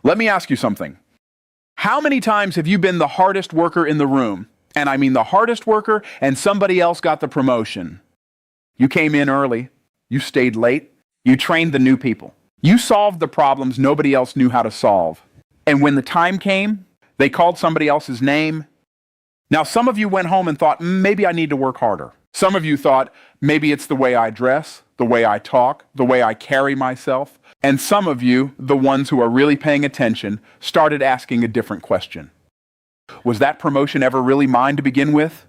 Let me ask you something. How many times have you been the hardest worker in the room? And I mean the hardest worker, and somebody else got the promotion. You came in early. You stayed late. You trained the new people. You solved the problems nobody else knew how to solve. And when the time came, they called somebody else's name. Now, some of you went home and thought, maybe I need to work harder. Some of you thought, maybe it's the way I dress, the way I talk, the way I carry myself. And some of you, the ones who are really paying attention, started asking a different question. Was that promotion ever really mine to begin with?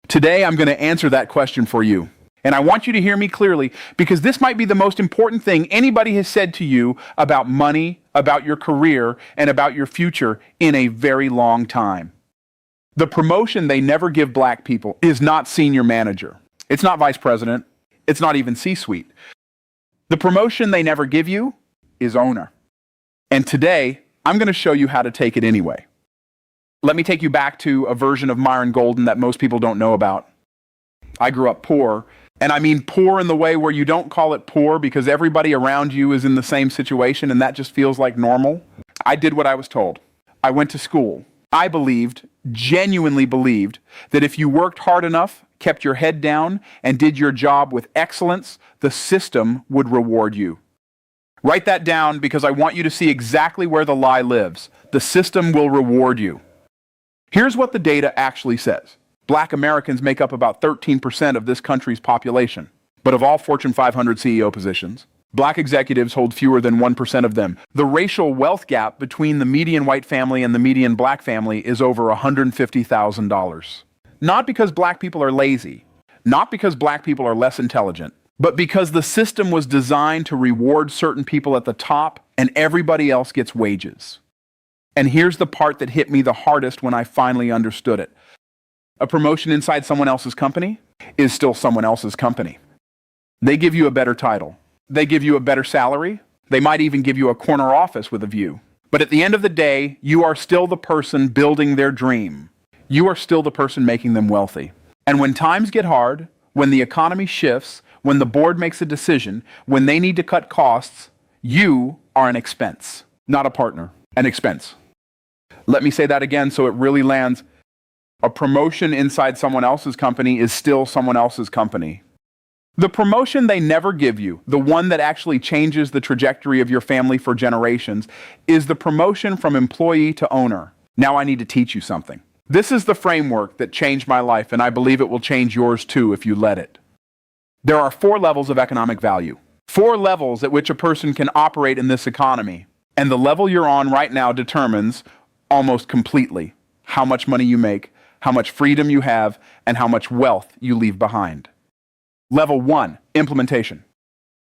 Today, I'm going to answer that question for you. And I want you to hear me clearly, because this might be the most important thing anybody has said to you about money, about your career, and about your future in a very long time. The promotion they never give black people is not senior manager. It's not vice president. It's not even C-suite. The promotion they never give you is owner. And today, I'm going to show you how to take it anyway. Let me take you back to a version of Myron Golden that most people don't know about. I grew up poor, and I mean poor in the way where you don't call it poor because everybody around you is in the same situation and that just feels like normal. I did what I was told. I went to school. I genuinely believed, that if you worked hard enough, kept your head down, and did your job with excellence, the system would reward you. Write that down because I want you to see exactly where the lie lives. The system will reward you. Here's what the data actually says. Black Americans make up about 13% of this country's population. But of all Fortune 500 CEO positions, black executives hold fewer than 1% of them. The racial wealth gap between the median white family and the median black family is over $150,000. Not because black people are lazy, not because black people are less intelligent, but because the system was designed to reward certain people at the top and everybody else gets wages. And here's the part that hit me the hardest when I finally understood it. A promotion inside someone else's company is still someone else's company. They give you a better title. They give you a better salary. They might even give you a corner office with a view. But at the end of the day, you are still the person building their dream. You are still the person making them wealthy. And when times get hard, when the economy shifts, when the board makes a decision, when they need to cut costs, you are an expense, not a partner, an expense. Let me say that again so it really lands. A promotion inside someone else's company is still someone else's company. The promotion they never give you, the one that actually changes the trajectory of your family for generations, is the promotion from employee to owner. Now I need to teach you something. This is the framework that changed my life, and I believe it will change yours too if you let it. There are 4 levels of economic value. 4 levels at which a person can operate in this economy. And the level you're on right now determines almost completely how much money you make, how much freedom you have, and how much wealth you leave behind. Level 1, implementation.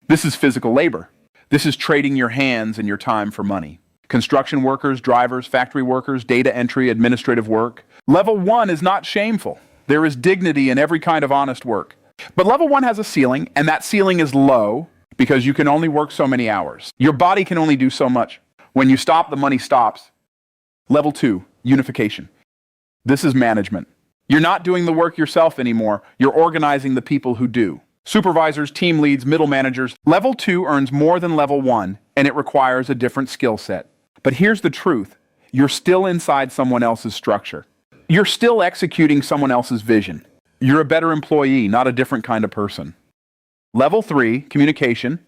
This is physical labor. This is trading your hands and your time for money. Construction workers, drivers, factory workers, data entry, administrative work. Level 1 is not shameful. There is dignity in every kind of honest work. But level 1 has a ceiling, and that ceiling is low because you can only work so many hours. Your body can only do so much. When you stop, the money stops. Level 2, unification. This is management. You're not doing the work yourself anymore. You're organizing the people who do. Supervisors, team leads, middle managers. Level 2 earns more than level 1, and it requires a different skill set. But here's the truth. You're still inside someone else's structure. You're still executing someone else's vision. You're a better employee, not a different kind of person. Level 3, communication.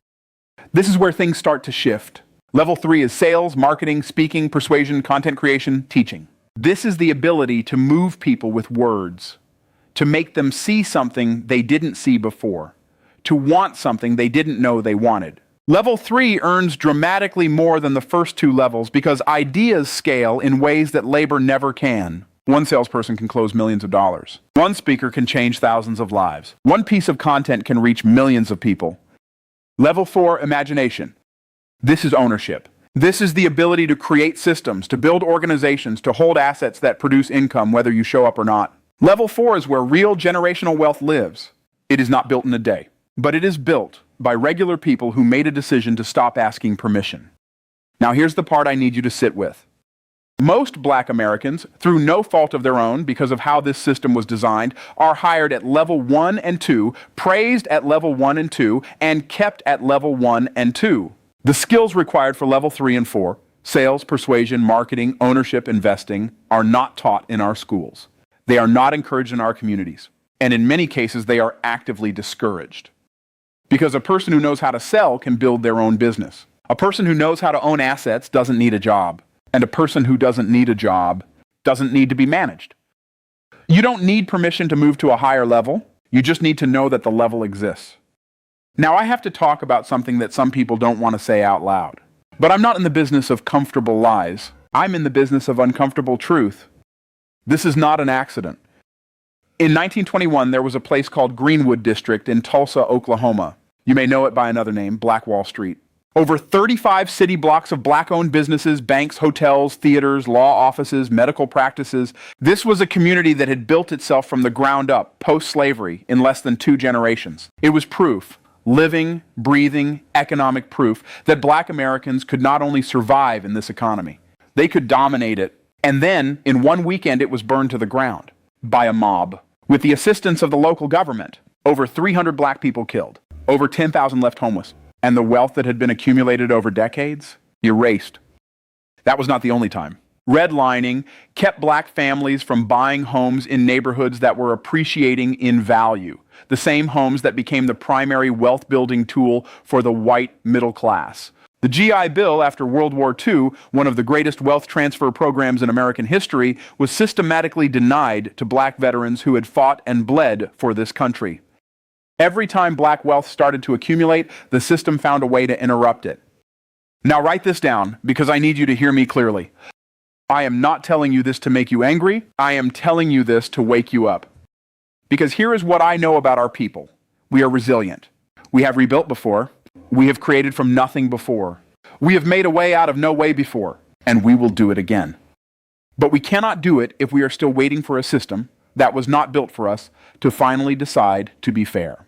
This is where things start to shift. Level 3 is sales, marketing, speaking, persuasion, content creation, teaching. This is the ability to move people with words, to make them see something they didn't see before, to want something they didn't know they wanted. Level 3 earns dramatically more than the first 2 levels because ideas scale in ways that labor never can. One salesperson can close millions of dollars. One speaker can change thousands of lives. One piece of content can reach millions of people. Level 4, imagination. This is ownership. This is the ability to create systems, to build organizations, to hold assets that produce income whether you show up or not. Level 4 is where real generational wealth lives. It is not built in a day, but it is built by regular people who made a decision to stop asking permission. Now here's the part I need you to sit with. Most black Americans, through no fault of their own because of how this system was designed, are hired at level 1 and 2, praised at level 1 and 2, and kept at level 1 and 2. The skills required for level 3 and 4, Sales, persuasion, marketing, ownership, investing are not taught in our schools. They are not encouraged in our communities. And in many cases, they are actively discouraged. Because a person who knows how to sell can build their own business. A person who knows how to own assets doesn't need a job. And a person who doesn't need a job doesn't need to be managed. You don't need permission to move to a higher level. You just need to know that the level exists. Now, I have to talk about something that some people don't want to say out loud. But I'm not in the business of comfortable lies. I'm in the business of uncomfortable truth. This is not an accident. In 1921, there was a place called Greenwood District in Tulsa, Oklahoma. You may know it by another name, Black Wall Street. Over 35 city blocks of black-owned businesses, banks, hotels, theaters, law offices, medical practices. This was a community that had built itself from the ground up, post-slavery, in less than 2 generations. It was proof, living, breathing, economic proof, that black Americans could not only survive in this economy, they could dominate it. And then, in one weekend, it was burned to the ground by a mob. With the assistance of the local government, over 300 black people killed, over 10,000 left homeless, and the wealth that had been accumulated over decades erased. That was not the only time. Redlining kept black families from buying homes in neighborhoods that were appreciating in value, the same homes that became the primary wealth-building tool for the white middle class. The GI Bill after World War II, one of the greatest wealth transfer programs in American history, was systematically denied to black veterans who had fought and bled for this country. Every time black wealth started to accumulate, the system found a way to interrupt it. Now write this down, because I need you to hear me clearly. I am not telling you this to make you angry. I am telling you this to wake you up. Because here is what I know about our people. We are resilient. We have rebuilt before. We have created from nothing before. We have made a way out of no way before, and we will do it again. But we cannot do it if we are still waiting for a system that was not built for us to finally decide to be fair.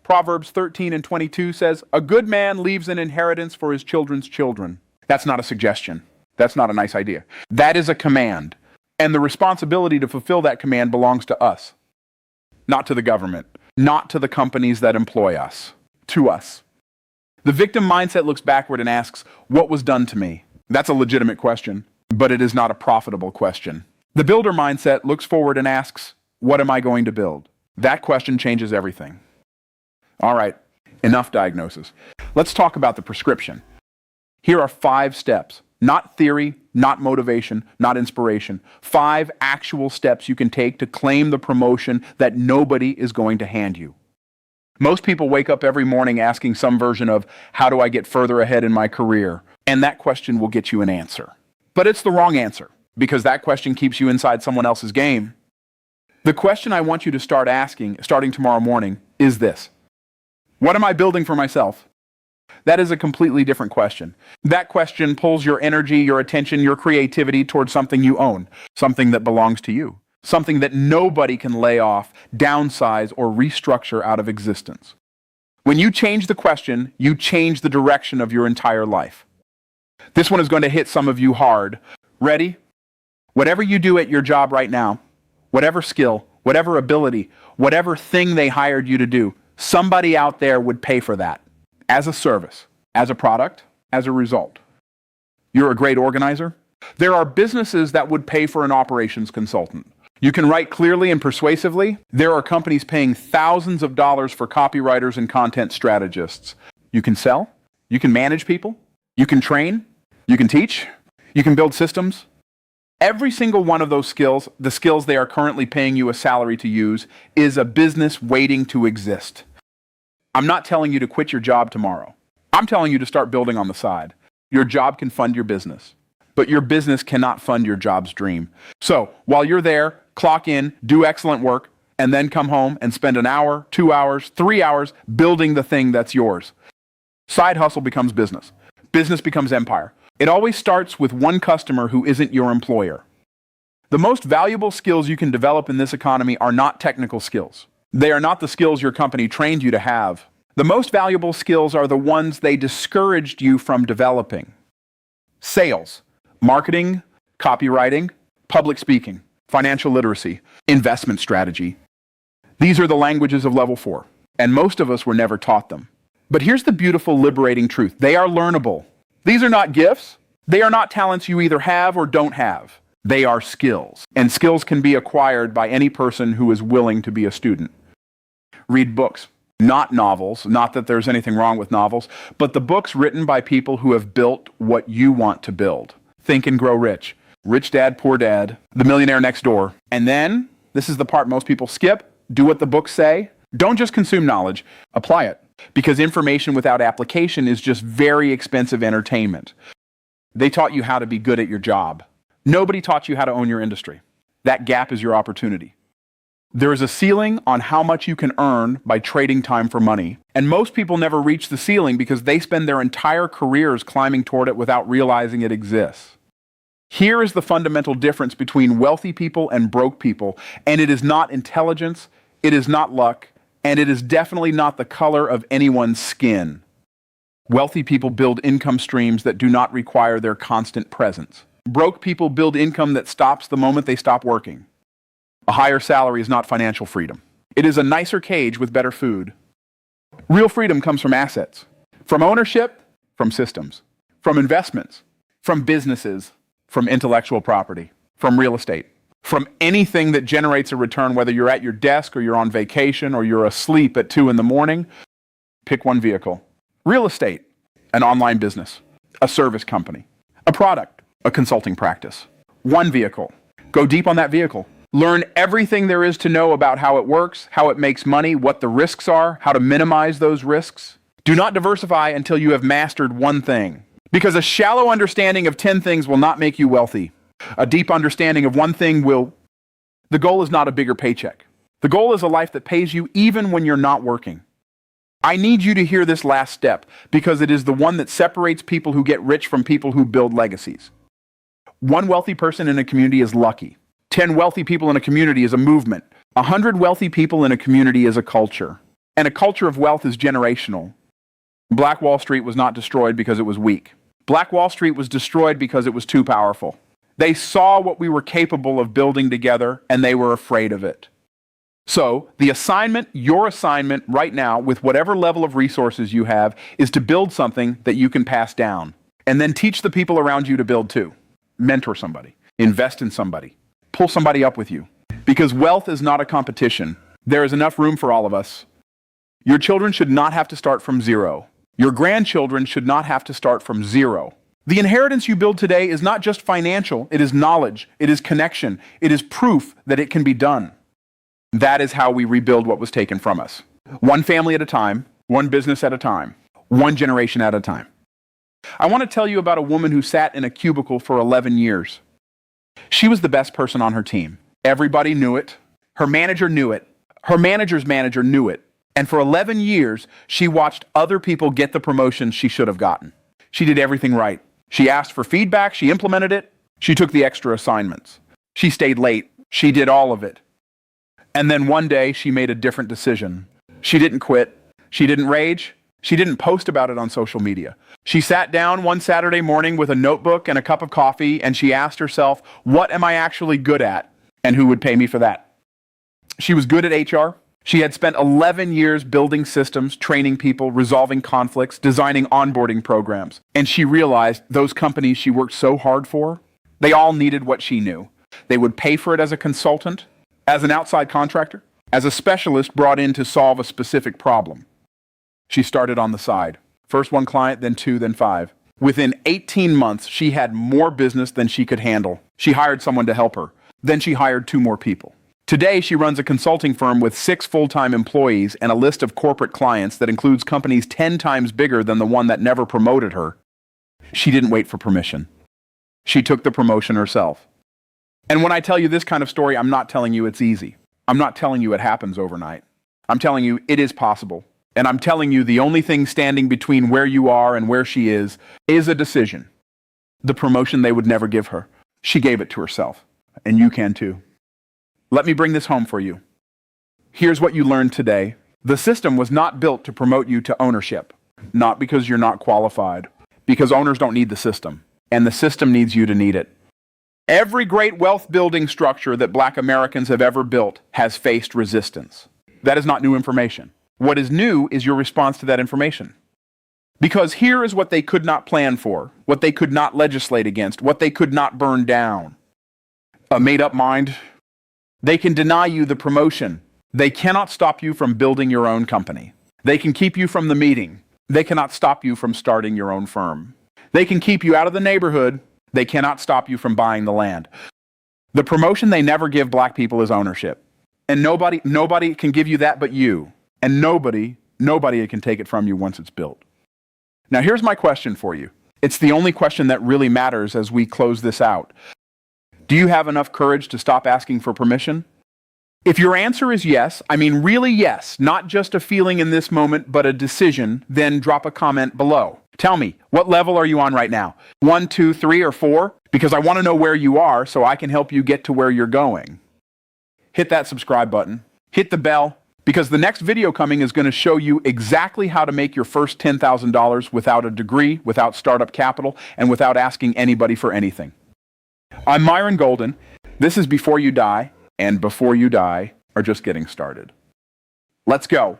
Proverbs 13:22 says, "A good man leaves an inheritance for his children's children." That's not a suggestion. That's not a nice idea. That is a command. And the responsibility to fulfill that command belongs to us. Not to the government. Not to the companies that employ us. To us. The victim mindset looks backward and asks, "What was done to me?" That's a legitimate question, but it is not a profitable question. The builder mindset looks forward and asks, "What am I going to build?" That question changes everything. All right, enough diagnosis. Let's talk about the prescription. Here are 5 steps, not theory, not motivation, not inspiration. 5 actual steps you can take to claim the promotion that nobody is going to hand you. Most people wake up every morning asking some version of, "How do I get further ahead in my career?" And that question will get you an answer. But it's the wrong answer, because that question keeps you inside someone else's game. The question I want you to start asking, starting tomorrow morning, is this: what am I building for myself? That is a completely different question. That question pulls your energy, your attention, your creativity towards something you own, something that belongs to you. Something that nobody can lay off, downsize, or restructure out of existence. When you change the question, you change the direction of your entire life. This one is going to hit some of you hard. Ready? Whatever you do at your job right now, whatever skill, whatever ability, whatever thing they hired you to do, somebody out there would pay for that. As a service, as a product, as a result. You're a great organizer? There are businesses that would pay for an operations consultant. You can write clearly and persuasively. There are companies paying thousands of dollars for copywriters and content strategists. You can sell. You can manage people. You can train. You can teach. You can build systems. Every single one of those skills, the skills they are currently paying you a salary to use, is a business waiting to exist. I'm not telling you to quit your job tomorrow. I'm telling you to start building on the side. Your job can fund your business, but your business cannot fund your job's dream. So while you're there, clock in, do excellent work, and then come home and spend an hour, 2 hours, 3 hours building the thing that's yours. Side hustle becomes business. Business becomes empire. It always starts with one customer who isn't your employer. The most valuable skills you can develop in this economy are not technical skills. They are not the skills your company trained you to have. The most valuable skills are the ones they discouraged you from developing. Sales, marketing, copywriting, public speaking, financial literacy, investment strategy. These are the languages of level 4, and most of us were never taught them. But here's the beautiful, liberating truth. They are learnable. These are not gifts. They are not talents you either have or don't have. They are skills. And skills can be acquired by any person who is willing to be a student. Read books, not novels. Not that there's anything wrong with novels, but the books written by people who have built what you want to build. Think and Grow Rich, Rich Dad, Poor Dad, The Millionaire Next Door. And then, this is the part most people skip, do what the books say. Don't just consume knowledge, apply it. Because information without application is just very expensive entertainment. They taught you how to be good at your job. Nobody taught you how to own your industry. That gap is your opportunity. There is a ceiling on how much you can earn by trading time for money. And most people never reach the ceiling because they spend their entire careers climbing toward it without realizing it exists. Here is the fundamental difference between wealthy people and broke people. And it is not intelligence, it is not luck, and it is definitely not the color of anyone's skin. Wealthy people build income streams that do not require their constant presence. Broke people build income that stops the moment they stop working. A higher salary is not financial freedom. It is a nicer cage with better food. Real freedom comes from assets, from ownership, from systems, from investments, from businesses, from intellectual property, from real estate, from anything that generates a return, whether you're at your desk or you're on vacation or you're asleep at 2 a.m. Pick one vehicle. Real estate, an online business, a service company, a product, a consulting practice. One vehicle. Go deep on that vehicle. Learn everything there is to know about how it works, how it makes money, what the risks are, how to minimize those risks. Do not diversify until you have mastered one thing. Because a shallow understanding of 10 things will not make you wealthy. A deep understanding of one thing will. The goal is not a bigger paycheck. The goal is a life that pays you even when you're not working. I need you to hear this last step because it is the one that separates people who get rich from people who build legacies. One wealthy person in a community is lucky. 10 wealthy people in a community is a movement. 100 wealthy people in a community is a culture. And a culture of wealth is generational. Black Wall Street was not destroyed because it was weak. Black Wall Street was destroyed because it was too powerful. They saw what we were capable of building together, and they were afraid of it. So, the assignment, your assignment right now, with whatever level of resources you have, is to build something that you can pass down. And then teach the people around you to build too. Mentor somebody. Invest in somebody. Pull somebody up with you. Because wealth is not a competition. There is enough room for all of us. Your children should not have to start from zero. Your grandchildren should not have to start from zero. The inheritance you build today is not just financial, it is knowledge, it is connection, it is proof that it can be done. That is how we rebuild what was taken from us. One family at a time, one business at a time, one generation at a time. I want to tell you about a woman who sat in a cubicle for 11 years. She was the best person on her team. Everybody knew it. Her manager knew it. Her manager's manager knew it. And for 11 years, she watched other people get the promotions she should have gotten. She did everything right. She asked for feedback. She implemented it. She took the extra assignments. She stayed late. She did all of it. And then one day, she made a different decision. She didn't quit. She didn't rage. She didn't post about it on social media. She sat down one Saturday morning with a notebook and a cup of coffee, and she asked herself, what am I actually good at? And who would pay me for that? She was good at HR. She had spent 11 years building systems, training people, resolving conflicts, designing onboarding programs. And she realized those companies she worked so hard for, they all needed what she knew. They would pay for it as a consultant, as an outside contractor, as a specialist brought in to solve a specific problem. She started on the side. First one client, then 2, then 5. Within 18 months, she had more business than she could handle. She hired someone to help her. Then she hired 2 more people. Today, she runs a consulting firm with 6 full-time employees and a list of corporate clients that includes companies 10 times bigger than the one that never promoted her. She didn't wait for permission. She took the promotion herself. And when I tell you this kind of story, I'm not telling you it's easy. I'm not telling you it happens overnight. I'm telling you it is possible. And I'm telling you the only thing standing between where you are and where she is a decision. The promotion they would never give her. She gave it to herself. And you can too. Let me bring this home for you. Here's what you learned today. The system was not built to promote you to ownership. Not because you're not qualified. Because owners don't need the system. And the system needs you to need it. Every great wealth building structure that Black Americans have ever built has faced resistance. That is not new information. What is new is your response to that information. Because here is what they could not plan for, what they could not legislate against, what they could not burn down. A made-up mind. They can deny you the promotion. They cannot stop you from building your own company. They can keep you from the meeting. They cannot stop you from starting your own firm. They can keep you out of the neighborhood. They cannot stop you from buying the land. The promotion they never give black people is ownership. And nobody can give you that but you. And nobody can take it from you once it's built. Now here's my question for you. It's the only question that really matters as we close this out. Do you have enough courage to stop asking for permission? If your answer is yes, I mean really yes, not just a feeling in this moment, but a decision, then drop a comment below. Tell me, what level are you on right now? 1, 2, 3, or 4? Because I want to know where you are so I can help you get to where you're going. Hit that subscribe button. Hit the bell, because the next video coming is going to show you exactly how to make your first $10,000 without a degree, without startup capital, and without asking anybody for anything. I'm Myron Golden. This is Before You Die, and Before You Die are just getting started. Let's go.